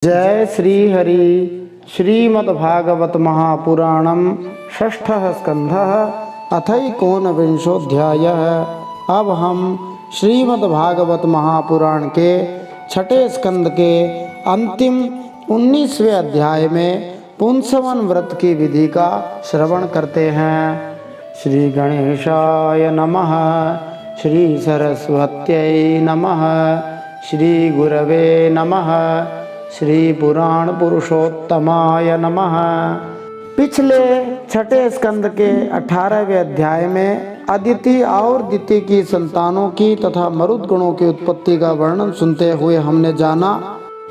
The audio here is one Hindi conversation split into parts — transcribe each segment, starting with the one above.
जय श्री हरि। श्रीमद्भागवत महापुराणम षष्ठः स्कंधः अथैकोनविंशोऽध्यायः। अब हम श्रीमद्भागवत महापुराण के छठे स्कंद के अंतिम 19वें अध्याय में पुंसवन व्रत की विधि का श्रवण करते हैं। श्री गणेशाय नमः। श्री सरस्वत्यै नमः। श्री गुरवे नमः। श्री पुराण पुरुषोत्तमाय नमः। पिछले छठे स्कंद के 18वें अध्याय में अदिति और दिति की संतानों की तथा मरुद गणों की उत्पत्ति का वर्णन सुनते हुए हमने जाना,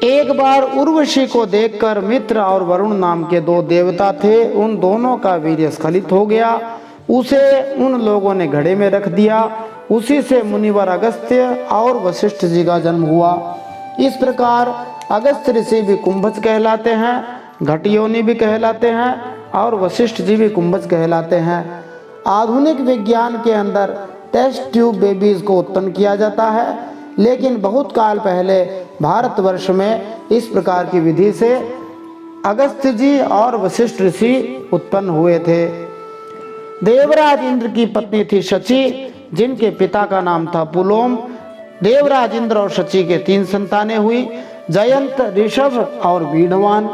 एक बार उर्वशी को देखकर मित्र और वरुण नाम के दो देवता थे, उन दोनों का वीर्य स्खलित हो गया। उसे उन लोगों ने घड़े में रख दिया। उसी से मुनिवर अगस्त्य और वशिष्ठ जी का जन्म हुआ। इस प्रकार अगस्त्य ऋषि भी कुंभज कहलाते हैं, घटियोनी भी कहलाते हैं और वशिष्ठ जी भी कुंभज कहलाते हैं। आधुनिक विज्ञान के अंदर टेस्ट ट्यूब बेबीज को उत्पन्न किया जाता है, लेकिन बहुत काल पहले भारतवर्ष में इस प्रकार की विधि से अगस्त्य जी और वशिष्ठ ऋषि उत्पन्न हुए थे। देवराज इंद्र की पत्नी थी शची, जिनके पिता का नाम था पुलोम। देवराज इंद्र और शची के 3 संतानें हुई, जयंत, ऋषभ और वीणवान।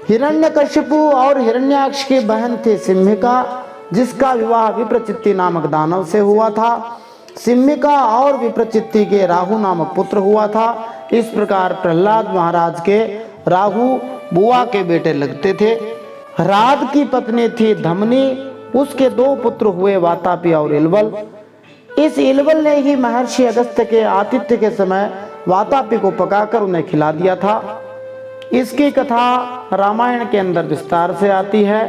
हिरण्यकशिपु और हिरण्याक्ष की बहन थी सिम्हिका, जिसका विवाह विप्रचित्ति नामक दानव से हुआ था। सिम्हिका और विप्रचित्ति के राहु नामक पुत्र हुआ था। इस प्रकार प्रहलाद महाराज के राहु बुआ के बेटे लगते थे। राध की पत्नी थी धमनी, उसके 2 पुत्र हुए वातापी और इलवल। इस इलवल ने ही महर्षि अगस्त्य के आतिथ्य के समय वातापी को पकाकर उन्हें खिला दिया था। इसकी कथा रामायण के अंदर विस्तार से आती है।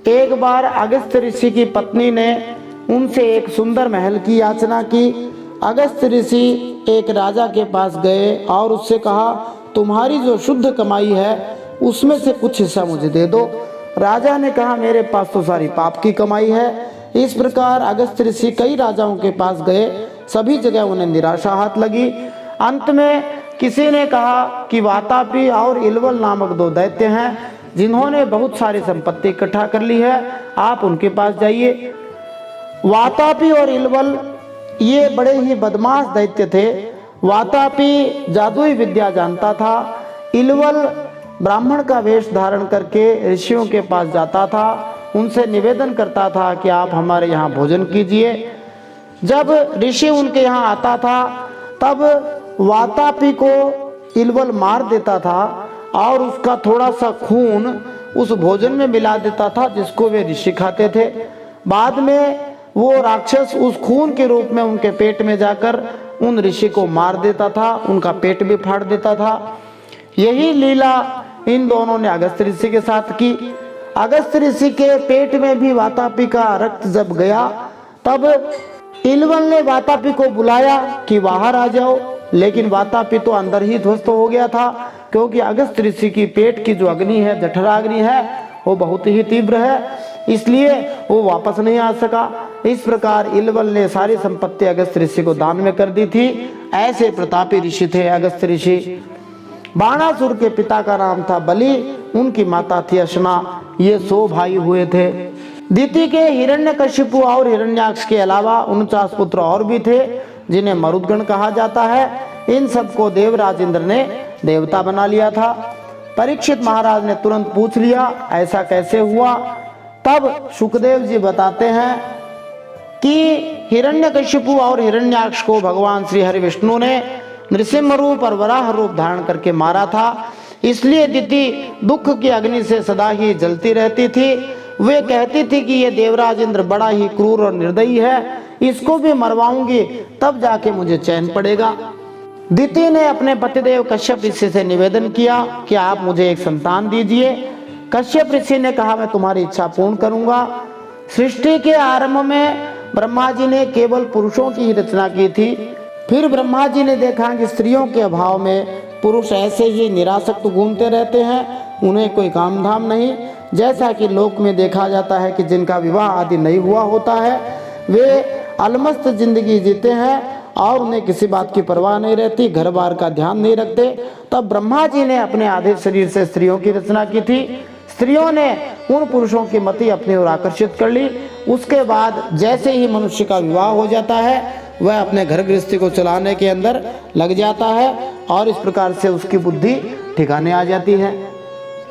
एक बार अगस्त्य ऋषि की पत्नी ने उनसे एक सुंदर महल की याचना की। अगस्त्य ऋषि एक राजा के पास गए और उससे कहा, तुम्हारी जो शुद्ध कमाई है उसमें से कुछ हिस्सा मुझे दे दो। राजा ने कहा, मेरे पास तो सारी पाप की कमाई है। इस प्रकार अगस्त्य ऋषि कई राजाओं के पास गए, सभी जगह उन्हें निराशा हाथ लगी। अंत में किसी ने कहा कि वातापी और इलवल नामक 2 दैत्य हैं, जिन्होंने बहुत सारी संपत्ति इकट्ठा कर ली है, आप उनके पास जाइए। वातापी और इलवल ये बड़े ही बदमाश दैत्य थे। वातापी जादुई विद्या जानता था। इलवल ब्राह्मण का वेश धारण करके ऋषियों के पास जाता था, उनसे निवेदन करता था कि आप हमारे यहाँ भोजन कीजिए। जब ऋषि उनके यहाँ आता था तब वातापी को इलवल मार देता था और उसका थोड़ा सा खून उस भोजन में मिला देता था जिसको वे ऋषि खाते थे। बाद में वो राक्षस उस खून के रूप में उनके पेट में जाकर उन ऋषि को मार देता था, उनका पेट भी फाड़ देता था। यही लीला इन दोनों ने अगस्त्य ऋषि के साथ की। अगस्त्य ऋषि के पेट में भी वातापी का रक्त जब गया तब इलवल ने वातापी को बुलाया कि बाहर आ जाओ, लेकिन वातापी तो अंदर ही ध्वस्त हो गया था, क्योंकि अगस्त्य ऋषि की पेट की जो अग्नि है, जठराग्नि है, वो बहुत ही तीव्र है, इसलिए वो वापस नहीं आ सका। इस प्रकार इलवल ने सारी संपत्ति अगस्त्य ऋषि को दान में कर दी थी। ऐसे प्रतापी ऋषि थे अगस्त्य ऋषि। बाणासुर के पिता का नाम था बलि, उनकी माता थी अशना। ये 100 भाई हुए थे। दिति के हिरण्यकशिपु और हिरण्याक्ष के अलावा 49 पुत्र और भी थे, जिन्हें मरुदगण कहा जाता है। इन सबको देवराज इंद्र ने देवता बना लिया था। परीक्षित महाराज ने तुरंत पूछ लिया, ऐसा कैसे हुआ? तब सुखदेव जी बताते हैं कि हिरण्यकशिपु और हिरण्याक्ष को भगवान श्री हरि विष्णु ने नृसिंह रूप और वराह रूप धारण करके मारा था। इसलिए दिति दुख की अग्नि से सदा ही जलती रहती थी। वे कहती थी कि ये देवराज इंद्र बड़ा ही क्रूर और निर्दयी है, इसको भी मरवाऊंगी तब जाके मुझे चैन पड़ेगा। दिति ने अपने पतिदेव कश्यप ऋषि से निवेदन किया कि आप मुझे एक संतान दीजिए। कश्यप ऋषि ने कहा, मैं तुम्हारी इच्छा पूर्ण करूंगा। सृष्टि के आरंभ में ब्रह्मा जी ने केवल पुरुषों की ही रचना की थी। फिर ब्रह्मा जी ने देखा कि स्त्रियों के अभाव में पुरुष ऐसे ही निरासक्त घूमते रहते हैं, उन्हें कोई काम धाम नहीं। जैसा कि लोक में देखा जाता है कि जिनका विवाह आदि नहीं हुआ होता है, वे अलमस्त जिंदगी जीते हैं और उन्हें किसी बात की परवाह नहीं रहती, घर बार का ध्यान नहीं रखते, तब ब्रह्मा जी ने अपने आधे शरीर से स्त्रियों की रचना की थी। स्त्रियों ने उन पुरुषों की मति अपनी ओर आकर्षित कर ली। उसके बाद जैसे ही मनुष्य का विवाह हो जाता है वह अपने घर गृहस्थी को चलाने के अंदर लग जाता है और इस प्रकार से उसकी बुद्धि ठिकाने आ जाती है।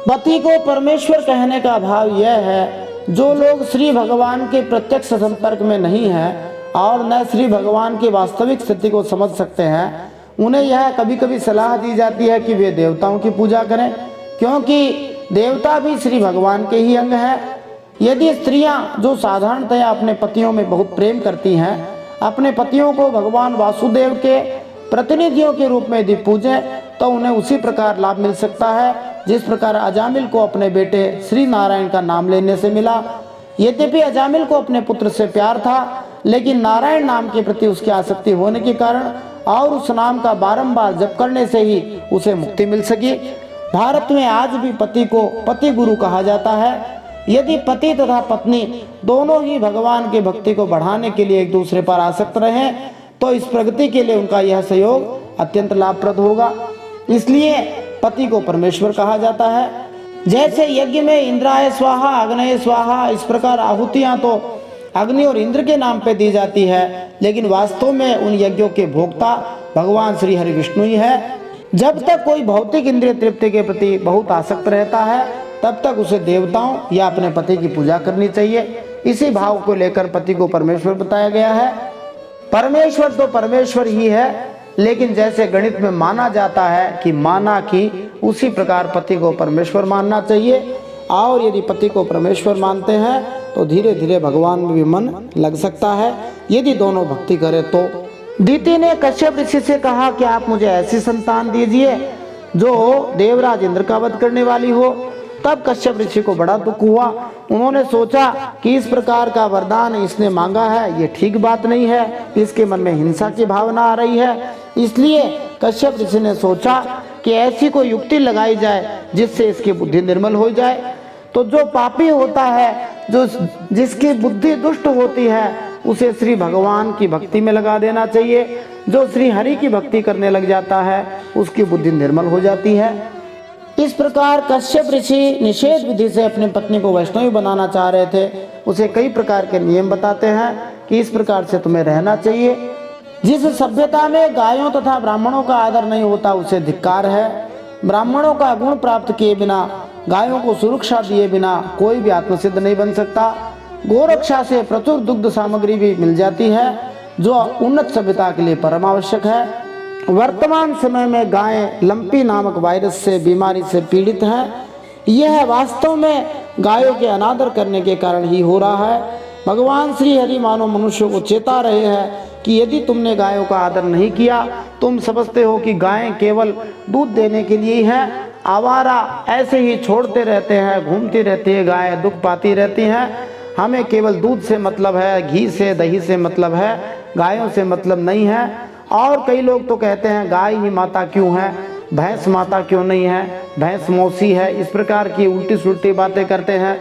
पति को परमेश्वर कहने का भाव यह है, जो लोग श्री भगवान के प्रत्यक्ष संपर्क में नहीं है और न श्री भगवान की वास्तविक स्थिति को समझ सकते हैं, उन्हें यह कभी कभी सलाह दी जाती है कि वे देवताओं की पूजा करें, क्योंकि देवता भी श्री भगवान के ही अंग हैं। यदि स्त्रियां जो साधारणतया अपने पतियों में बहुत प्रेम करती हैं, अपने पतियों को भगवान वासुदेव के प्रतिनिधियों के रूप में यदि पूजें तो उन्हें उसी प्रकार लाभ मिल सकता है जिस प्रकार अजामिल को अपने बेटे श्री नारायण का नाम लेने से मिला। यद्यपि अजामिल को अपने पुत्र से प्यार था, लेकिन नारायण नाम के प्रति उसकी आसक्ति होने के कारण और उस नाम का बारंबार जप करने से ही उसे मुक्ति मिल सकी। भारत में आज भी पति को पति गुरु कहा जाता है। यदि पति तथा पत्नी दोनों ही भगवान की भक्ति को बढ़ाने के लिए एक दूसरे पर आसक्त रहें तो इस प्रगति के लिए उनका यह सहयोग अत्यंत लाभप्रद होगा। इसलिए पति को परमेश्वर कहा जाता है। जैसे यज्ञ में इंद्राय स्वाहा अग्नय स्वाहा, इस प्रकार आहुतियां तो अग्नि और इंद्र के नाम पे दी जाती है, लेकिन वास्तव में उन यज्ञों के भोक्ता भगवान श्री हरि विष्णु ही है। जब तक कोई भौतिक इंद्रिय तृप्ति के प्रति बहुत आसक्त रहता है तब तक उसे देवताओं या अपने पति की पूजा करनी चाहिए। इसी भाव को लेकर पति को परमेश्वर बताया गया है। परमेश्वर तो परमेश्वर ही है, लेकिन जैसे गणित में माना जाता है कि माना कि, उसी प्रकार पति को परमेश्वर मानना चाहिए। और यदि पति को परमेश्वर मानते हैं तो धीरे धीरे भगवान में भी मन लग सकता है, यदि दोनों भक्ति करें तो। दीति ने कश्यप ऋषि से कहा कि आप मुझे ऐसी संतान दीजिए जो देवराज इंद्र का वध करने वाली हो। तब कश्यप ऋषि को बड़ा दुख हुआ। उन्होंने सोचा कि इस प्रकार का वरदान इसने मांगा है, ये ठीक बात नहीं है, इसके मन में हिंसा की भावना आ रही है। इसलिए कश्यप ऋषि ने सोचा कि ऐसी कोई युक्ति लगाई जाए जिससे इसकी बुद्धि निर्मल हो जाए। तो जो पापी होता है, जिसकी बुद्धि दुष्ट होती है, उसे श्री भगवान की भक्ति में लगा देना चाहिए। जो श्री हरि की भक्ति करने लग जाता है उसकी बुद्धि निर्मल हो जाती है। इस प्रकार कश्यप ऋषि निषेध विधि से अपनी पत्नी को वैष्णवी बनाना चाह रहे थे। उसे कई प्रकार के नियम बताते हैं कि इस प्रकार से तुम्हें रहना चाहिए। जिस सभ्यता में गायों तथा ब्राह्मणों का आदर नहीं होता उसे धिक्कार है। ब्राह्मणों का गुण प्राप्त किए बिना, गायों को सुरक्षा दिए बिना कोई भी आत्मसिद्ध नहीं बन सकता। गोरक्षा से प्रचुर दुग्ध सामग्री भी मिल जाती है जो उन्नत सभ्यता के लिए परम आवश्यक है। वर्तमान समय में गायें लंपी नामक वायरस से बीमारी से पीड़ित हैं। यह वास्तव में गायों के अनादर करने के कारण ही हो रहा है। भगवान श्री हरि मानव मनुष्यों को चेता रहे हैं कि यदि तुमने गायों का आदर नहीं किया, तुम समझते हो कि गायें केवल दूध देने के लिए ही हैं, आवारा ऐसे ही छोड़ते रहते हैं, घूमती रहती है, गायें दुख पाती रहती हैं। हमें केवल दूध से मतलब है, घी से दही से मतलब है, गायों से मतलब नहीं है। और कई लोग तो कहते हैं गाय ही माता क्यों है, भैंस माता क्यों नहीं है, भैंस मौसी है, इस प्रकार की उल्टी सुल्टी बातें करते हैं।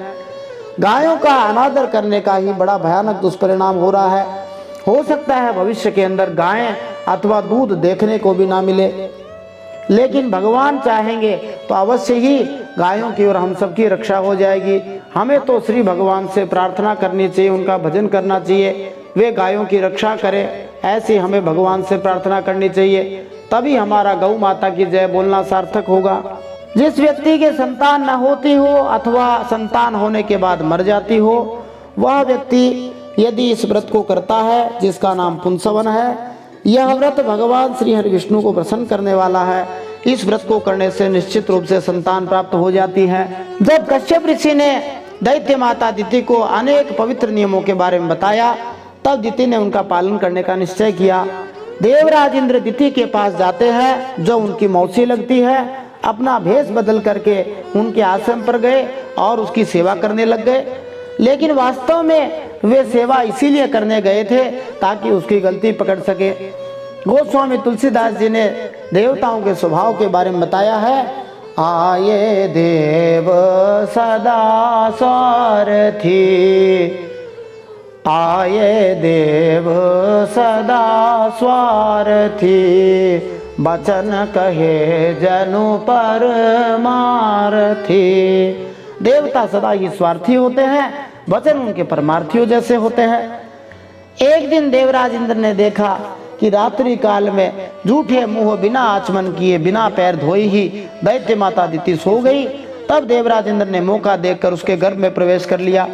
गायों का अनादर करने का ही बड़ा भयानक दुष्परिणाम हो रहा है। हो सकता है भविष्य के अंदर गायें अथवा दूध देखने को भी ना मिले, लेकिन भगवान चाहेंगे तो अवश्य ही गायों की और हम सबकी रक्षा हो जाएगी। हमें तो श्री भगवान से प्रार्थना करनी चाहिए, उनका भजन करना चाहिए, वे गायों की रक्षा करें, ऐसी हमें भगवान से प्रार्थना करनी चाहिए। तभी हमारा गौ माता की जय बोलना सार्थक होगा। जिस व्यक्ति के संतान न होती हो अथवा संतान होने के बाद मर जाती हो, वह व्यक्ति यदि इस व्रत को करता है जिसका नाम पुंसवन है, यह व्रत भगवान श्री हरि विष्णु को प्रसन्न करने वाला है। इस व्रत को करने से निश्चित रूप से संतान प्राप्त हो जाती है। जब कश्यप ऋषि ने दैत्य माता दिति को अनेक पवित्र नियमों के बारे में बताया, तब दिति ने उनका पालन करने का निश्चय किया। देवराज इंद्र दिति के पास जाते हैं जो उनकी मौसी लगती है, अपना भेष बदल करके उनके आश्रम पर गए और उसकी सेवा करने लग गए। लेकिन वास्तव में वे सेवा इसीलिए करने गए थे ताकि उसकी गलती पकड़ सके। गोस्वामी तुलसीदास जी ने देवताओं के स्वभाव के बारे में बताया है, आये देव सदा सारथी, आये देव सदा स्वार्थी, बचन कहे जनु परमार्थी। देवता सदा ही स्वार्थी होते हैं, वचन उनके परमार्थियों जैसे होते हैं। एक दिन देवराज इंद्र ने देखा कि रात्रि काल में झूठे मुंह बिना आचमन किए, बिना पैर धोई ही दैत्य माता दिति सो गई। तब देवराज इंद्र ने मौका देखकर उसके गर्भ में प्रवेश कर लिया।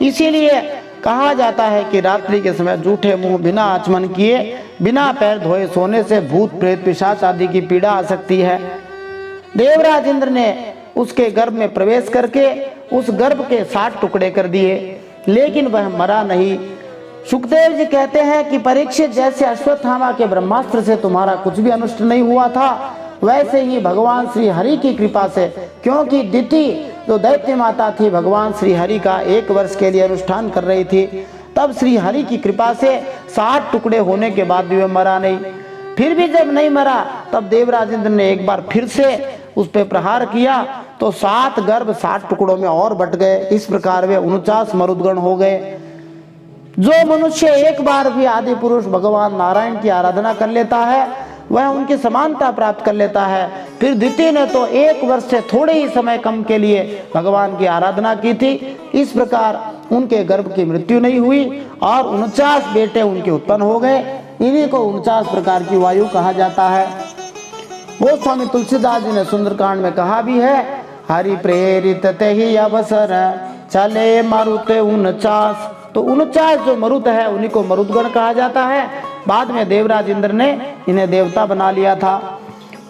इसीलिए कहा जाता है कि रात्रि के समय झूठे मुंह बिना आचमन किए, बिना पैर धोए सोने से भूत प्रेत पिशाच आदि की पीड़ा आ सकती है। देवराज इंद्र ने उसके गर्भ में प्रवेश करके उस गर्भ के 60 टुकड़े कर दिए, लेकिन वह मरा नहीं। सुखदेव जी कहते हैं कि परीक्षित, जैसे अश्वत्थामा के ब्रह्मास्त्र से तुम्हारा कुछ भी अनिष्ट नहीं हुआ था, वैसे ही भगवान श्री हरि की कृपा से, क्योंकि दिति जो दैत्य माता थी भगवान श्री हरि का 1 वर्ष के लिए अनुष्ठान कर रही थी, तब श्री हरि की कृपा से 60 टुकड़े होने के बाद भी वह मरा नहीं। फिर भी जब नहीं मरा, तब देवराज इंद्र ने एक बार फिर से उस पर प्रहार किया तो 7 गर्भ 60 टुकड़ों में और बट गए। इस प्रकार वे 49 मरुदगण हो गए। जो मनुष्य एक बार भी आदि पुरुष भगवान नारायण की आराधना कर लेता है, वह उनकी समानता प्राप्त कर लेता है। फिर द्वितीय ने तो 1 वर्ष से थोड़े ही समय कम के लिए भगवान की आराधना की थी। इस प्रकार उनके गर्भ की मृत्यु नहीं हुई और 49 बेटे उनके उत्पन्न हो गए। इन्हीं को 49 प्रकार की वायु कहा जाता है। गोस्वामी तुलसीदास जी ने सुंदरकांड में कहा भी है, हरि प्रेरित ते ही अवसर चले मरुत 49। तो 49 जो मरुत है उन्हीं को मरुदगण कहा जाता है। बाद में देवराज इंद्र ने इन्हें देवता बना लिया था।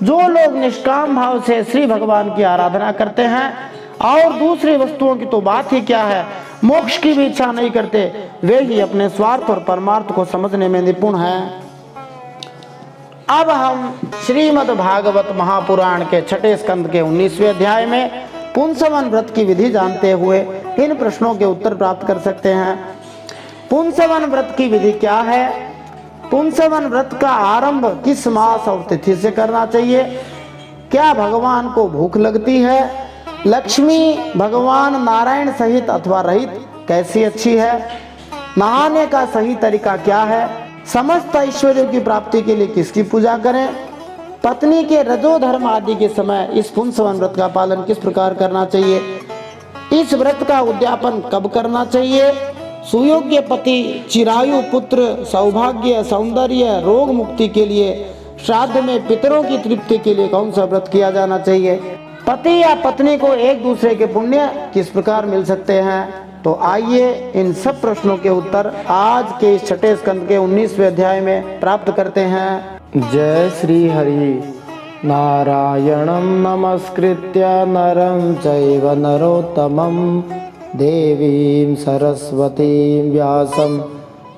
जो लोग निष्काम भाव से श्री भगवान की आराधना करते हैं और दूसरी वस्तुओं की तो बात ही क्या है, मोक्ष की भी इच्छा नहीं करते, वे ही अपने स्वार्थ और परमार्थ को समझने में निपुण हैं। अब हम श्रीमद् भागवत महापुराण के 6ठे स्कंद के 19वें अध्याय में पुंसवन व्रत की विधि जानते हुए इन प्रश्नों के उत्तर प्राप्त कर सकते हैं। पुंसवन व्रत की विधि क्या है? पुंसवन व्रत का आरंभ किस मास और तिथि से करना चाहिए? क्या भगवान को भूख लगती है? लक्ष्मी भगवान नारायण सहित अथवा रहित कैसी अच्छी है? नहाने का सही तरीका क्या है? समस्त ऐश्वर्यों की प्राप्ति के लिए किसकी पूजा करें? पत्नी के रजोधर्म आदि के समय इस पुंसवन व्रत का पालन किस प्रकार करना चाहिए? इस व्रत का उद्यापन कब करना चाहिए? सुयोग्य पति, चिरायु पुत्र, सौभाग्य, सौंदर्य, रोग मुक्ति के लिए, श्राद्ध में पितरों की तृप्ति के लिए कौन सा व्रत किया जाना चाहिए? पति या पत्नी को एक दूसरे के पुण्य किस प्रकार मिल सकते हैं? तो आइए इन सब प्रश्नों के उत्तर आज के इस 6ठे स्कंद के 19वें अध्याय में प्राप्त करते हैं। जय श्री हरि। नारायणं नमस्कृत्य नरं चैव नरोत्तमं देवीं सरस्वतीं व्यासं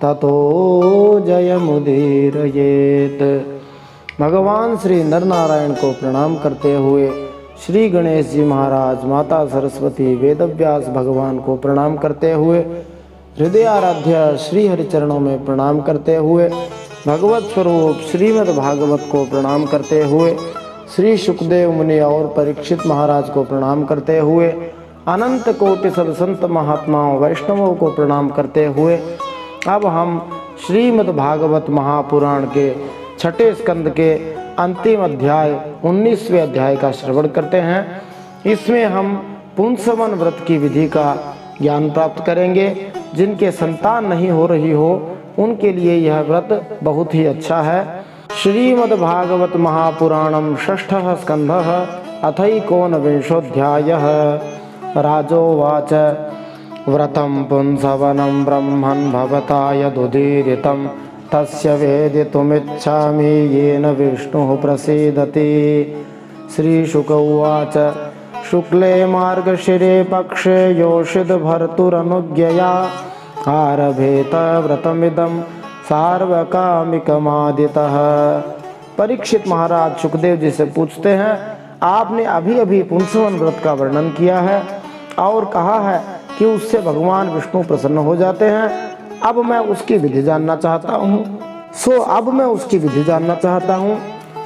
ततो जयमुदीरयेत्। भगवान श्री नरनारायण को प्रणाम करते हुए श्री गणेश जी महाराज, माता सरस्वती, वेदव्यास भगवान को प्रणाम करते हुए, हृदय आराध्य श्री हरिचरणों में प्रणाम करते हुए, भगवत स्वरूप श्रीमद् भागवत को प्रणाम करते हुए, श्री सुखदेव मुनि और परीक्षित महाराज को प्रणाम करते हुए, अनंत कोटि सब संत महात्माओं वैष्णवों को प्रणाम करते हुए, अब हम श्रीमद् भागवत महापुराण के 6ठे स्कंद के अंतिम अध्याय 19वें अध्याय का श्रवण करते हैं। इसमें हम पुंसवन व्रत की विधि का ज्ञान प्राप्त करेंगे। जिनके संतान नहीं हो रही हो उनके लिए यह व्रत बहुत ही अच्छा है। श्रीमद् भागवत महापुराणम 6ठः स्कंधः अथैकोनविंशोऽध्यायः। राजोवाच व्रतं पुंसवनं ब्रह्मन् भवता यदुदीरितं तस्य वेदितुमिच्छामि येन विष्णुः प्रसीदति। श्रीशुक उवाच शुक्ले मार्गशिरे पक्षे योषित भर्तुरनुज्ञया आरभेत व्रतमिदं सार्वकामिकमादितः। परीक्षित महाराज सुखदेव जी से पूछते हैं, आपने अभी अभी पुंसवन व्रत का वर्णन किया है और कहा है कि उससे भगवान विष्णु प्रसन्न हो जाते हैं। अब मैं उसकी विधि जानना चाहता हूँ।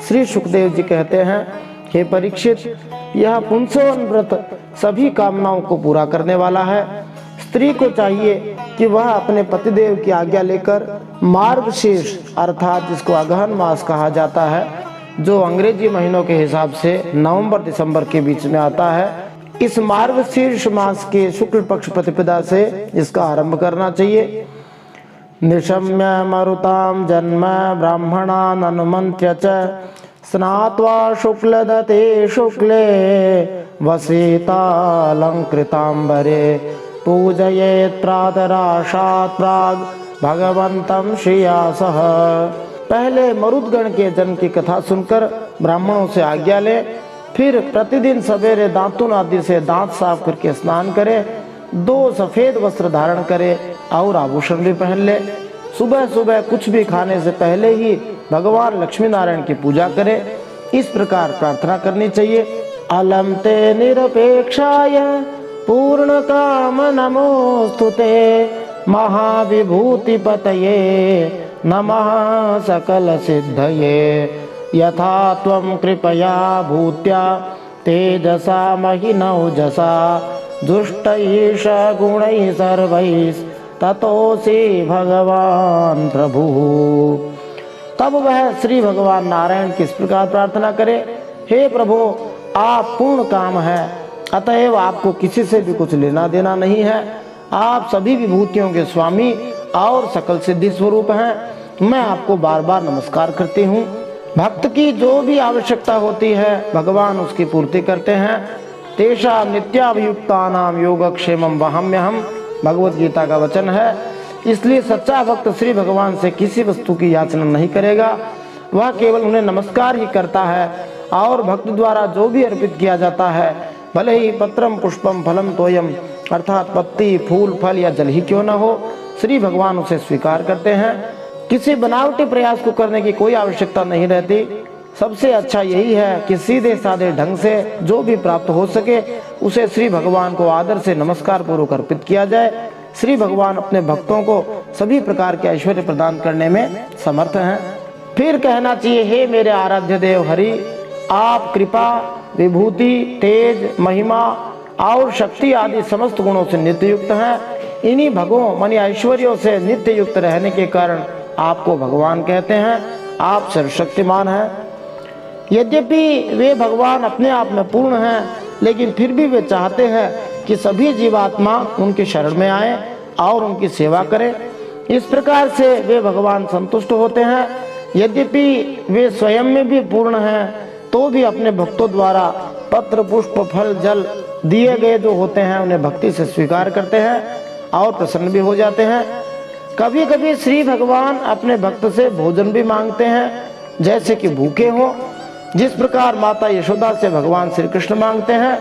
श्री सुखदेव जी कहते हैं, हे परीक्षित, यह पुंसवन व्रत सभी कामनाओं को पूरा करने वाला है। स्त्री को चाहिए कि वह अपने पतिदेव की आज्ञा लेकर मार्गशीर्ष अर्थात जिसको अगहन मास कहा जाता है, जो अंग्रेजी महीनों के हिसाब से नवंबर दिसंबर के बीच में आता है, इस मार्गशीर्ष मास के शुक्ल पक्ष प्रतिपदा से इसका आरंभ करना चाहिए। निशम्य मरुतां जन्म ब्राह्मणान् अनुमन्त्र्य च स्नात्वा शुक्लदते शुक्ले वसितालंकृतांबरे पूजयेत् प्रातराशात् प्राग भगवन्तं श्रिया सह। पहले मरुदगण के जन्म की कथा सुनकर ब्राह्मणों से आज्ञा ले, फिर प्रतिदिन सवेरे दांतुन आदि से दांत साफ करके स्नान करे, 2 सफेद वस्त्र धारण करे और आभूषण भी पहन ले। सुबह सुबह कुछ भी खाने से पहले ही भगवान लक्ष्मी नारायण की पूजा करे। इस प्रकार प्रार्थना करनी चाहिए। अलम ते निरपेक्षाय पूर्ण काम नमोस्तुते महाविभूति पतये नमः सकल सिद्धये यथा त्वं कृपया भूत्या तेजसा महिनौजसा दुष्टैष गुणैः सर्वैः ततोऽसि भगवान प्रभु। तब वह श्री भगवान नारायण किस प्रकार प्रार्थना करे, हे प्रभु आप पूर्ण काम है, अतएव आपको किसी से भी कुछ लेना देना नहीं है। आप सभी विभूतियों के स्वामी और सकल सिद्धि स्वरूप हैं। मैं आपको बार बार नमस्कार करती हूँ। भक्त की जो भी आवश्यकता होती है भगवान उसकी पूर्ति करते हैं। तेषा नित्याभियुक्तानां योगक्षेमं वहाम्यहम्, भगवत गीता का वचन है। इसलिए सच्चा भक्त श्री भगवान से किसी वस्तु की याचना नहीं करेगा, वह केवल उन्हें नमस्कार ही करता है। और भक्त द्वारा जो भी अर्पित किया जाता है, भले ही पत्रम पुष्पम फलम तोयम अर्थात पत्ती फूल फल या जल ही क्यों न हो, श्री भगवान उसे स्वीकार करते हैं। किसी बनावटी प्रयास को करने की कोई आवश्यकता नहीं रहती। सबसे अच्छा यही है कि सीधे साधे ढंग से जो भी प्राप्त हो सके उसे श्री भगवान को आदर से नमस्कार पूर्वक अर्पित किया जाए। श्री भगवान अपने भक्तों को सभी प्रकार के ऐश्वर्य प्रदान करने में समर्थ हैं। फिर कहना चाहिए, हे मेरे आराध्य देव हरि, आप कृपा विभूति तेज महिमा और शक्ति आदि समस्त गुणों से नित्य युक्त हैं। इन्हीं भगों मानी ऐश्वर्यों से नित्य युक्त रहने के कारण आपको भगवान कहते हैं। आप सर्वशक्तिमान हैं। यद्यपि वे भगवान अपने आप में पूर्ण हैं, लेकिन फिर भी वे चाहते हैं कि सभी जीवात्मा उनके शरण में आए और उनकी सेवा करें। इस प्रकार से वे भगवान संतुष्ट होते हैं। यद्यपि वे स्वयं में भी पूर्ण हैं, तो भी अपने भक्तों द्वारा पत्र पुष्प फल जल दिए गए जो होते हैं उन्हें भक्ति से स्वीकार करते हैं और प्रसन्न भी हो जाते हैं। कभी कभी श्री भगवान अपने भक्त से भोजन भी मांगते हैं, जैसे कि भूखे हों, जिस प्रकार माता यशोदा से भगवान श्री कृष्ण मांगते हैं।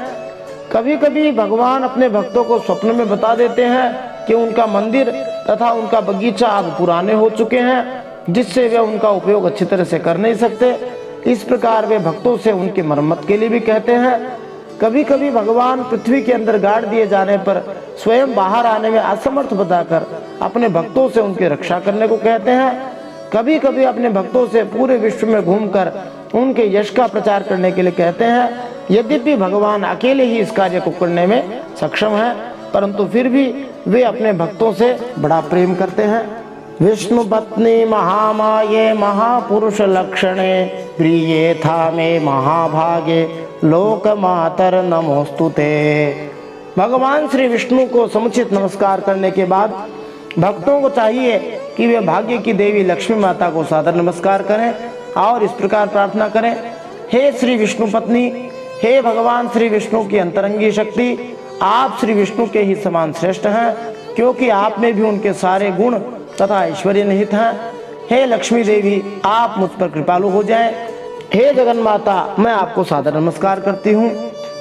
कभी कभी भगवान अपने भक्तों को स्वप्न में बता देते हैं कि उनका मंदिर तथा उनका बगीचा अब पुराने हो चुके हैं, जिससे वे उनका उपयोग अच्छी तरह से कर नहीं सकते। इस प्रकार वे भक्तों से उनकी मरम्मत के लिए भी कहते हैं। कभी कभी भगवान पृथ्वी के अंदर गाड़ दिए जाने पर स्वयं बाहर आने में असमर्थ बताकर अपने भक्तों से उनकी रक्षा करने को कहते हैं। कभी कभी अपने भक्तों से पूरे विश्व में घूमकर उनके यश का प्रचार करने के लिए कहते हैं। यद्यपि भगवान अकेले ही इस कार्य को करने में सक्षम हैं, परंतु फिर भी वे अपने भक्तों से बड़ा प्रेम करते हैं। विष्णु पत्नी महामाये महापुरुष लक्षणे प्रिये था में महाभागे लोक मातर नमोस्तुते। भगवान श्री विष्णु को समुचित नमस्कार करने के बाद भक्तों को चाहिए कि वे भाग्य की देवी लक्ष्मी माता को सादर नमस्कार करें और इस प्रकार प्रार्थना करें, हे श्री विष्णु पत्नी, हे भगवान श्री विष्णु की अंतरंगी शक्ति, आप श्री विष्णु के ही समान श्रेष्ठ हैं, क्योंकि आप में भी उनके सारे गुण तथा ऐश्वर्य निहित हैं। हे लक्ष्मी देवी, आप मुझ पर कृपालु हो जाएं। हे जगन माता, मैं आपको सादर नमस्कार करती हूँ।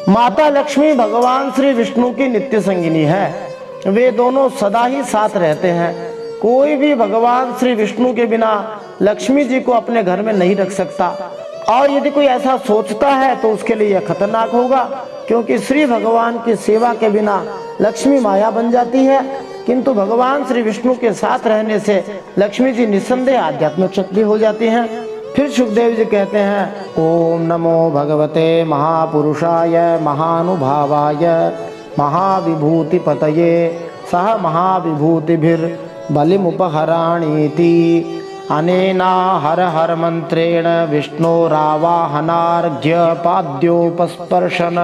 माता लक्ष्मी भगवान श्री विष्णु की नित्य संगिनी है। वे दोनों सदा ही साथ रहते हैं। कोई भी भगवान श्री विष्णु के बिना लक्ष्मी जी को अपने घर में नहीं रख सकता, और यदि कोई ऐसा सोचता है तो उसके लिए यह खतरनाक होगा, क्योंकि श्री भगवान की सेवा के बिना लक्ष्मी माया बन जाती है, किंतु भगवान श्री विष्णु के साथ रहने से लक्ष्मी जी निस्संदेह आध्यात्मिक शक्ति हो जाती हैं। फिर सुखदेव जी कहते हैं, ओम नमो भगवते महापुरुषाय महानुभावाय महाविभूति पतये सह महाविभूतिभिर्बलिमुपहराणीति अनेना हर हर मंत्रेण विष्णोरावाहनार्घ्यपाद्योपस्पर्शन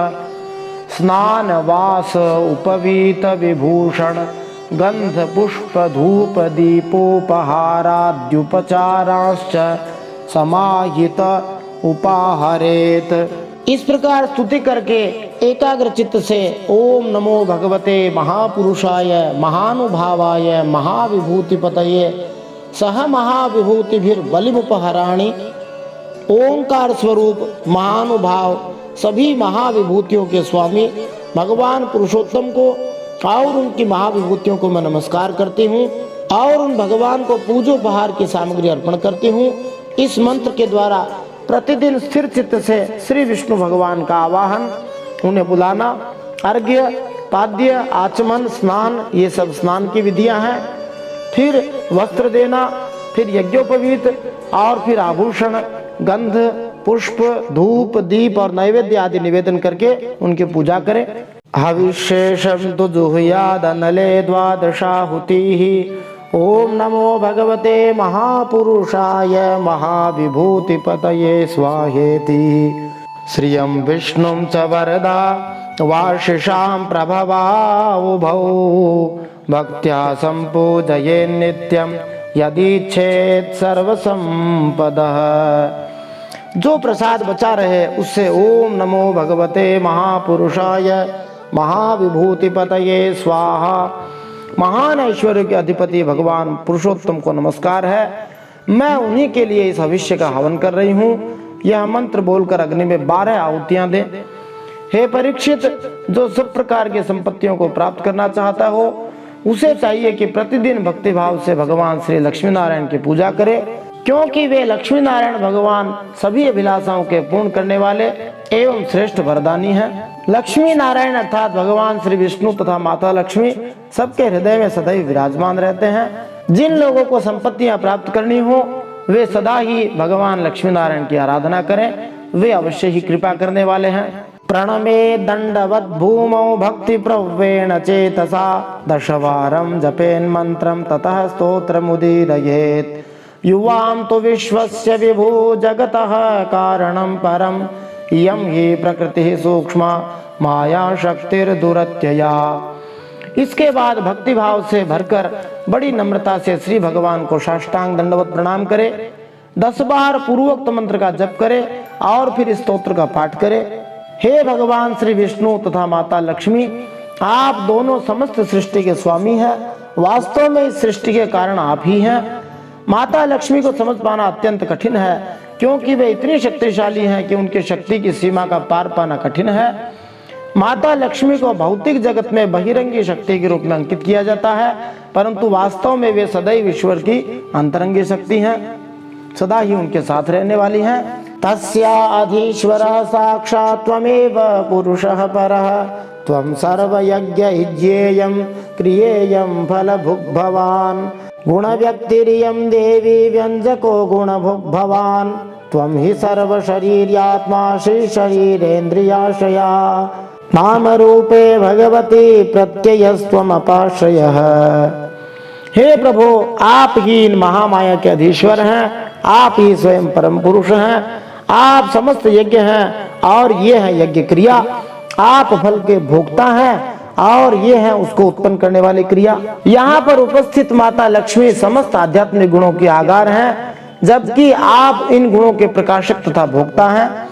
स्नान वास उपवीत विभूषण गंध पुष्प धूप दीपोपहाराद्युपचारांश्च समाहित उपाहरेत। इस प्रकार स्तुति करके एकाग्र चित्त से ओम नमो भगवते महापुरुषाय महानुभावाय महाविभूतिपतये सह महाविभूतिभिर्बलिमुपहराणि, ओंकार स्वरूप महानुभाव सभी महाविभूतियों के स्वामी भगवान पुरुषोत्तम को और उनकी महाविभूतियों को मैं नमस्कार करती हूँ और उन भगवान को पूजोपहार की सामग्री अर्पण करती हूँ। इस मंत्र के द्वारा प्रतिदिन स्थिर चित्त से श्री विष्णु भगवान का आवाहन, उन्हें बुलाना, अर्घ्य पाद्य आचमन स्नान, ये सब स्नान की विधियां हैं। फिर वस्त्र देना, फिर यज्ञोपवीत और फिर आभूषण, गंध पुष्प धूप दीप और नैवेद्य आदि निवेदन करके उनकी पूजा करें। हविशेषम तु जुहुयादनले द्वादशाहुतिः। ओम नमो भगवते महापुरुषाय महाविभूतिपतये स्वाहेति। श्रियं विष्णुं च वरदा वार्षिषां प्रभवावुभौ भक्त्या सम्पूजये नित्यं यदीच्छेत् सर्वसंपदः। जो प्रसाद बचा रहे उससे ओम नमो भगवते महापुरुषाय महाविभूतिपतये स्वाहा। महान ऐश्वर्य के अधिपति भगवान पुरुषोत्तम को नमस्कार है। मैं उन्हीं के लिए इस भविष्य का हवन कर रही हूँ। यह मंत्र बोलकर अग्नि में 12 आहुतियां दें। हे परीक्षित, जो सब प्रकार की संपत्तियों को प्राप्त करना चाहता हो उसे चाहिए कि प्रतिदिन भक्तिभाव से भगवान श्री लक्ष्मी नारायण की पूजा करे, क्योंकि वे लक्ष्मी नारायण भगवान सभी अभिलाषाओं के पूर्ण करने वाले एवं श्रेष्ठ वरदानी हैं। लक्ष्मी नारायण अर्थात भगवान श्री विष्णु तथा माता लक्ष्मी सबके हृदय में सदैव विराजमान रहते हैं। जिन लोगों को संपत्तियां प्राप्त करनी हो वे सदा ही भगवान लक्ष्मी नारायण की आराधना करें, वे अवश्य ही कृपा करने वाले हैं। प्रणमे दंडवत भूमौ भक्ति प्रवेण चेतसा दशवारं जपेन मंत्रम ततः स्तोत्रमुदीरयेत्। युवां तो विश्वस्य विभो जगतः कारणं परम यम ही प्रकृति सूक्ष्म माया शक्तिर्दुरत्यया। इसके बाद भक्ति भाव से भरकर बड़ी नम्रता से श्री भगवान को साष्टांग दंडवत प्रणाम करे, 10 बार पूर्वोक्त मंत्र का जप करे और फिर इस स्तोत्र का पाठ करे। हे भगवान श्री विष्णु तथा माता लक्ष्मी, आप दोनों समस्त सृष्टि के स्वामी हैं। वास्तव में इस सृष्टि के कारण आप ही हैं। माता लक्ष्मी को समझ पाना अत्यंत कठिन है, क्योंकि वे इतनी शक्तिशाली हैं कि उनकी शक्ति की सीमा का पार पाना कठिन है। माता लक्ष्मी को भौतिक जगत में बहिरंगी शक्ति के रूप में अंकित किया जाता है, परंतु वास्तव में वे सदैव ईश्वर की अंतरंगी शक्ति हैं, सदा ही उनके साथ रहने वाली हैं। तस्या अधीश्वरः साक्षात् त्वमेव पुरुषः परः त्वं सर्वयज्ञ इज्ञेयं क्रियेयं फलभुग्भवान् गुणव्यक्तिरियं देवी व्यञ्जको गुणभुग्भवान् त्वं हि सर्वशरीर्यात्मा श्रीशरीरेन्द्रियाश्रया नामरूपे भगवती प्रत्ययस्त्वमपाश्रयः। हे प्रभु, आप ही इन महामाया के अधीश्वर हैं, आप ही स्वयं परम पुरुष हैं, आप समस्त यज्ञ हैं और ये है यज्ञ क्रिया, आप फल के भोक्ता हैं और ये है उसको उत्पन्न करने वाली क्रिया। यहाँ पर उपस्थित माता लक्ष्मी समस्त आध्यात्मिक गुणों की आगार हैं, जबकि आप इन गुणों के प्रकाशक तथा भोक्ता हैं।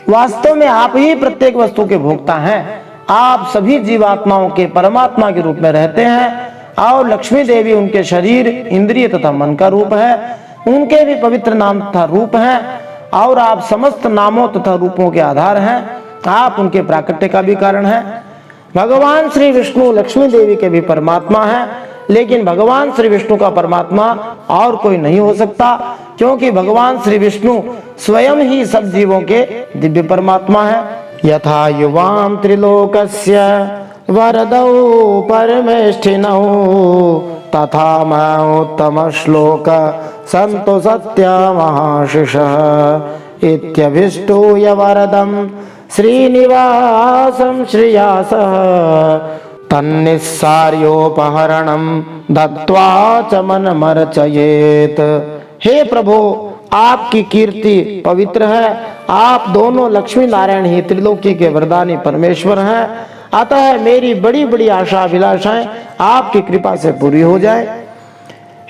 वास्तव में आप ही प्रत्येक वस्तु के भोक्ता हैं। आप सभी जीवात्माओं के परमात्मा के रूप में रहते हैं और लक्ष्मी देवी उनके शरीर इंद्रिय तथा मन का रूप है, उनके भी पवित्र नाम तथा रूप हैं और आप समस्त नामों तथा रूपों के आधार हैं। आप उनके प्राकट्य का भी कारण है। भगवान श्री विष्णु लक्ष्मी देवी के भी परमात्मा हैं, लेकिन भगवान श्री विष्णु का परमात्मा और कोई नहीं हो सकता, क्योंकि भगवान श्री विष्णु स्वयं ही सब जीवों के दिव्य परमात्मा है। यथा युवां त्रिलोकस्य वरदौ परमेष्ठिनौ तथा मौत्तम श्लोक संतो सत्य महाशिषः इत्यभिष्टूय वरदं श्रीनिवासं श्रियासः तन्निस्सार्योपहरणं दत्त्वा च मनमर्चयेत्। हे प्रभु, आपकी कीर्ति पवित्र है। आप दोनों लक्ष्मी नारायण ही त्रिलोकी के वरदानी परमेश्वर हैं। अतः मेरी बड़ी बड़ी आशा अभिलाषाएं आपकी कृपा से पूरी हो जाए।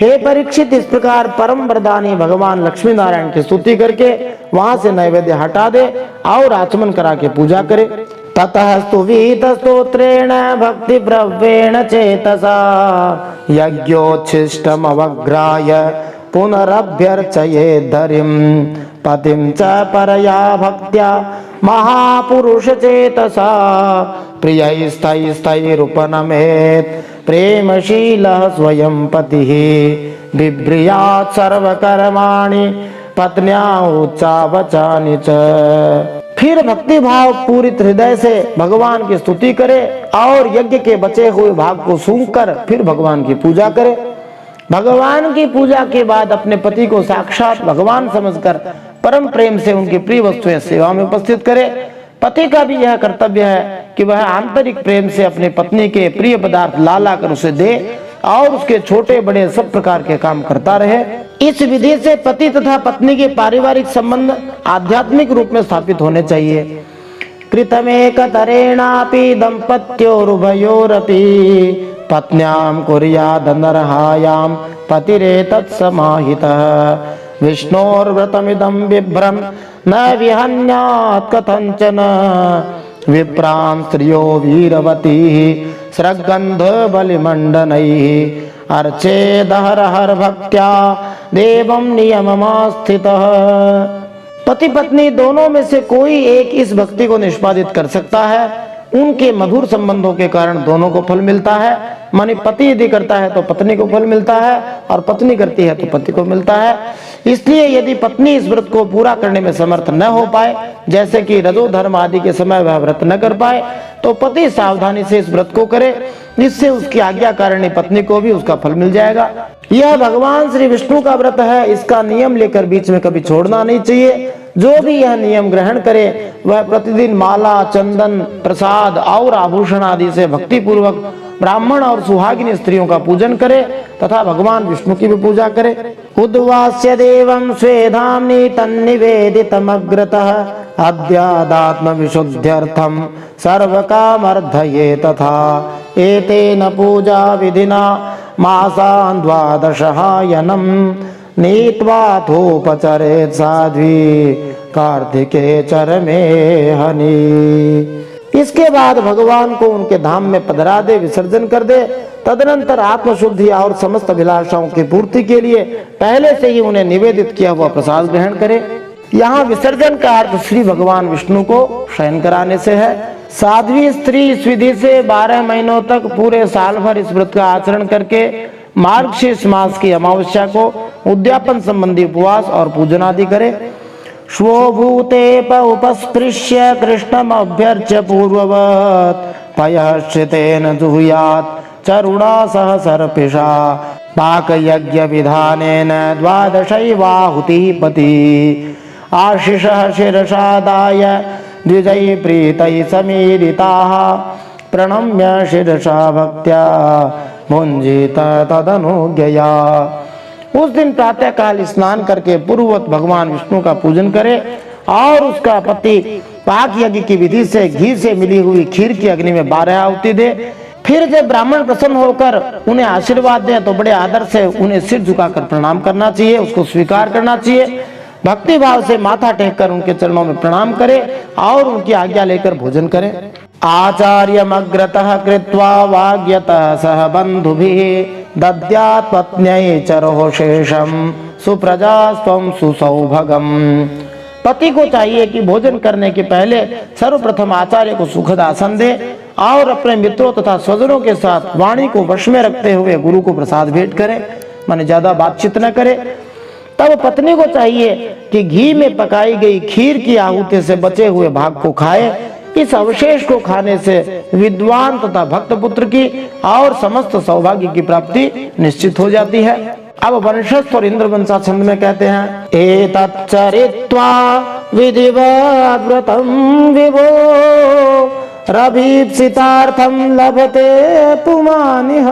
हे परीक्षित, इस प्रकार परम वरदानी भगवान लक्ष्मी नारायण की स्तुति करके वहां से नैवेद्य हटा दे और आचमन करा के पूजा करे। ततः स्तुवीत स्तोत्रेण भक्ति प्रवेण चेतसा यज्ञोच्छिष्टम अवग्राय पुनरभ्यर्चये धरिम पतिं च परया भक्त्या महापुरुष चेतसा प्रियैस्तैस्तैरुपनमेत् प्रेमशीलः स्वयं पतिः बिभ्रियात् सर्वकर्माणि पत्न्या उच्चावचानि च। फिर भक्ति भाव पूरित हृदय से भगवान की स्तुति करे और यज्ञ के बचे हुए भाग को सूंघकर फिर भगवान की पूजा करे। भगवान की पूजा के बाद अपने पति को साक्षात भगवान समझकर परम प्रेम से उनकी प्रिय वस्तुएं सेवा में उपस्थित करे। पति का भी यह कर्तव्य है कि वह आंतरिक प्रेम से अपनी पत्नी के प्रिय पदार्थ ला ला कर उसे दे और उसके छोटे बड़े सब प्रकार के काम करता रहे। इस विधि से पति तथा पत्नी के पारिवारिक संबंध आध्यात्मिक रूप में स्थापित होने चाहिए। कृतमेकतरेणापि दंपत्योरुभयोरपि पत्न्यां कुर्यादनर्हायां पतिरेतत् समाहितः विष्णोर्व्रतमिदं बिभ्रन् न विहन्यात् कथंचन विप्रां स्त्रियो वीरवतीः स्रग्गन्ध बलिमण्डनैः अर्चेदहरहर भक्त्या देवं नियममास्थितः। पति पत्नी दोनों में से कोई एक इस भक्ति को निष्पादित कर सकता है। उनके मधुर संबंधों के कारण दोनों को फल मिलता है। माने पति यदि करता है तो पत्नी को फल मिलता है और पत्नी करती है तो पति को मिलता है। इसलिए यदि पत्नी इस व्रत को पूरा करने में समर्थ न हो पाए, जैसे कि रजो धर्म आदि के समय वह व्रत न कर पाए, तो पति सावधानी से इस व्रत को करे, जिससे उसकी आज्ञाकारिणी पत्नी को भी उसका फल मिल जाएगा। यह भगवान श्री विष्णु का व्रत है। इसका नियम लेकर बीच में कभी छोड़ना नहीं चाहिए। जो भी यह नियम ग्रहण करे वह प्रतिदिन माला, चंदन, प्रसाद और आभूषण आदि से भक्ति पूर्वक ब्राह्मण और सुहागिनी स्त्रियों का पूजन करे तथा भगवान विष्णु की भी पूजा करे। उद्वास्य देवं स्वेधाम्नि तन्निवेदितमग्रतः अद्यादात्म विशुद्ध्यर्थं सर्वकामर्धये तथा एतेन पूजा विधिना मासान् द्वादशहायनं नीत्वाथोपचरेत् साध्वी कार्तिके चरमे हनि। इसके बाद भगवान को उनके धाम में पधरा दे, विसर्जन कर दे। तदनंतर आत्मशुद्धि और समस्त अभिलाषाओं की पूर्ति के लिए पहले से ही उन्हें निवेदित किया हुआ प्रसाद ग्रहण करे। यहाँ विसर्जन का अर्थ श्री भगवान विष्णु को शयन कराने से है। साध्वी स्त्री इस विधि से 12 महीनों तक पूरे साल भर इस व्रत का आचरण करके मार्गशीर्ष मास की अमावस्या को उद्यापन संबंधी उपवास और पूजन आदि करे। श्वोभूतेप उपस्पृश्य कृष्णमभ्यर्च्य पूर्ववत् पयश्चितेन जुहुयात् चरुणा सह सर्पिषा पाकयज्ञ विधानेन द्वादशैवाहुतिः पति आशिषः शिरसादाय द्विजैः प्रीतैः समीरिताः प्रणम्य शिरसा भक्त्या भुञ्जीत तदनुज्ञया। उस दिन प्रातः काल स्नान करके पूर्ववत भगवान विष्णु का पूजन करे और उसका पति पाक यज्ञ की विधि से घी से मिली हुई खीर की अग्नि में 12 आहुति दे। फिर जब ब्राह्मण प्रसन्न होकर उन्हें आशीर्वाद दे तो बड़े आदर से उन्हें सिर झुकाकर प्रणाम करना चाहिए, उसको स्वीकार करना चाहिए। भक्ति भाव से माथा टेक कर उनके चरणों में प्रणाम करे और उनकी आज्ञा लेकर भोजन करे। आचार्यमग्रतः कृत्वा वाग्यतः सह बन्धुभिः दद्यात् पत्न्यै चरोः शेषं सुप्रजास्त्वं सुसौभगम्। पति को चाहिए कि भोजन करने के पहले सर्वप्रथम आचार्य को सुखद आसन दे और अपने मित्रों तथा स्वजनों के साथ वाणी को वश में रखते हुए गुरु को प्रसाद भेंट करे, माने ज्यादा बातचीत न करे। तब पत्नी को चाहिए कि घी में पकाई गई खीर की आहुति से बचे हुए भाग को खाए। इस अवशेष को खाने से विद्वान तथा भक्त पुत्र की और समस्त सौभाग्य की प्राप्ति निश्चित हो जाती है। अब वंशस्थ और इंद्रवंशा छंद में कहते हैं, एतच्चरित्वा विधिवत् व्रतं विभो रभीप्सितार्थं लभते पुमानिः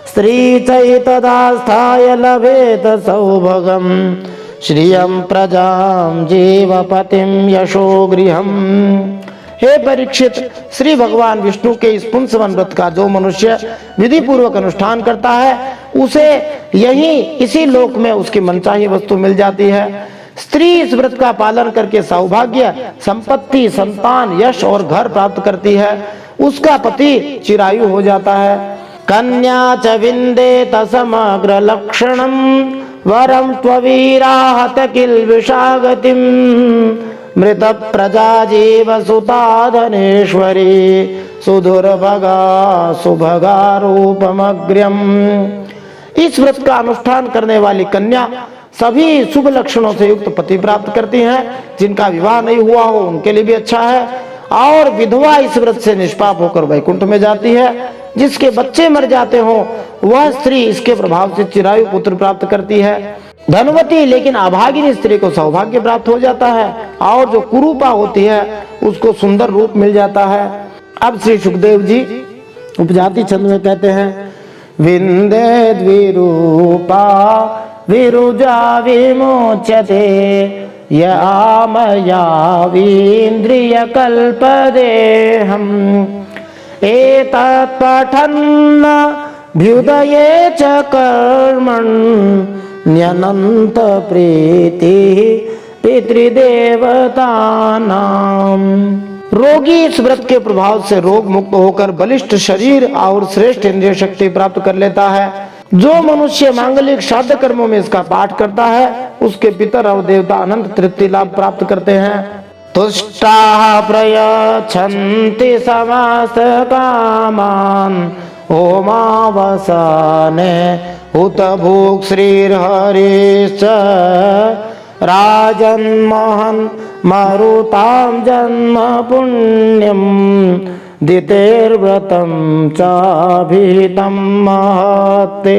स्त्री चैतदास्थाय लभेत सौभगं श्रियं प्रजां जीवपतिं यशो गृहम्। हे परीक्षित, श्री भगवान विष्णु के इस पुंसवन व्रत का जो मनुष्य विधि पूर्वक अनुष्ठान करता है उसे इसी लोक में उसकी मनचाही वस्तु मिल जाती है। स्त्री इस व्रत का पालन करके सौभाग्य, संपत्ति, संतान, यश और घर प्राप्त करती है। उसका पति चिरायु हो जाता है। कन्या च विन्देत समग्र लक्षणं वरं त्ववीराहत किल्बिषागतिं मृत प्रजा जीव सुता धनेश्वरी सुदुर्भगा सुभगा रूपमग्र्यम। इस व्रत का अनुष्ठान करने वाली कन्या सभी शुभ लक्षणों से युक्त पति प्राप्त करती हैं। जिनका विवाह नहीं हुआ हो उनके लिए भी अच्छा है। और विधवा इस व्रत से निष्पाप होकर वैकुंठ में जाती है। जिसके बच्चे मर जाते हो वह स्त्री इसके प्रभाव से चिरायु पुत्र प्राप्त करती है। धनवती लेकिन अभागिनी स्त्री को सौभाग्य प्राप्त हो जाता है। और जो कुरूपा होती है उसको सुंदर रूप मिल जाता है। अब श्री सुखदेव जी उपजाति छंद में कहते हैं, विंदे द्विरूपा विरुजा विमोच्यते यामयावीन्द्रिय कल्पदेहम् एतत् पठन् भ्युदये च कर्मन् न्यनन्त प्रीति पितृदेवतानाम्। रोगी इस व्रत के प्रभाव से रोग मुक्त होकर बलिष्ठ शरीर और श्रेष्ठ इंद्रिय शक्ति प्राप्त कर लेता है। जो मनुष्य मांगलिक श्राद्ध कर्मों में इसका पाठ करता है उसके पितर और देवता अनंत तृप्ति लाभ प्राप्त करते हैं। तुष्टाः प्रयच्छन्ति समस्त कामान् होमावसाने उत भुक् श्रीर्हरिश्च राजन्महन् मरुतां जन्म पुण्यं दितेर्व्रतं चाभिहितं महत्ते।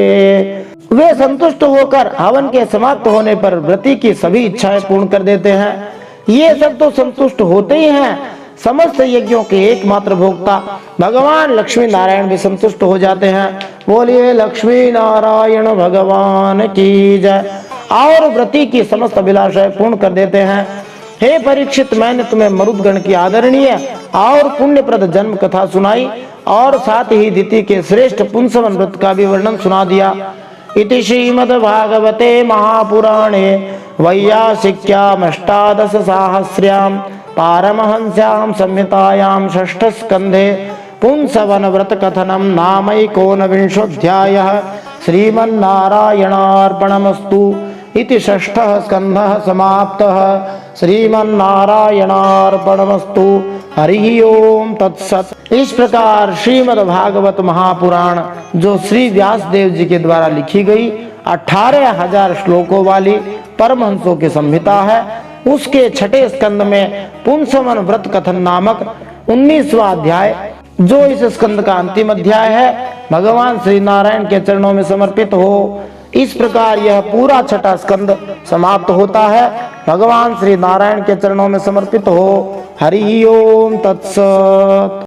वे संतुष्ट होकर हवन के समाप्त होने पर व्रती की सभी इच्छाएं पूर्ण कर देते हैं। ये सब तो संतुष्ट होते ही हैं। समस्त यज्ञों के एकमात्र भोक्ता भगवान लक्ष्मी नारायण भी संतुष्ट हो जाते हैं। बोलिए लक्ष्मी नारायण भगवान की जय। और व्रती की समस्त अभिलाषाएं पूर्ण कर देते हैं। हे परीक्षित, मैंने तुम्हें मरुदगण की आदरणीय और पुण्यप्रद जन्म कथा सुनाई और साथ ही दिति के श्रेष्ठ पुंसवन व्रत का भी वर्णन सुना दिया। इति श्रीमद्भागवते महापुराणे वैयासिक्याम् अष्टादश साहस्र्यां पारमहंस्यां संहितायां षष्ठ स्कंधे पुंसवन व्रत कथनम नामैकोनविंशोऽध्यायः। श्रीमन्नारायणार्पणमस्तु। इति षष्ठः स्कंधः समाप्तः। श्रीमन्नारायणार्पणमस्तु। हरि ओम तत्सत्। इस प्रकार श्रीमद् भागवत महापुराण जो श्री व्यास देव जी के द्वारा लिखी गई 18,000 श्लोकों वाली परमहंसों की संहिता है, उसके छठे स्कंद में पुंसवन व्रत कथन नामक 19वां अध्याय, जो इस स्कंद का अंतिम अध्याय है, भगवान श्री नारायण के चरणों में समर्पित हो। इस प्रकार यह पूरा छठा स्कंद समाप्त होता है। भगवान श्री नारायण के चरणों में समर्पित हो। हरि ओम तत्सत्।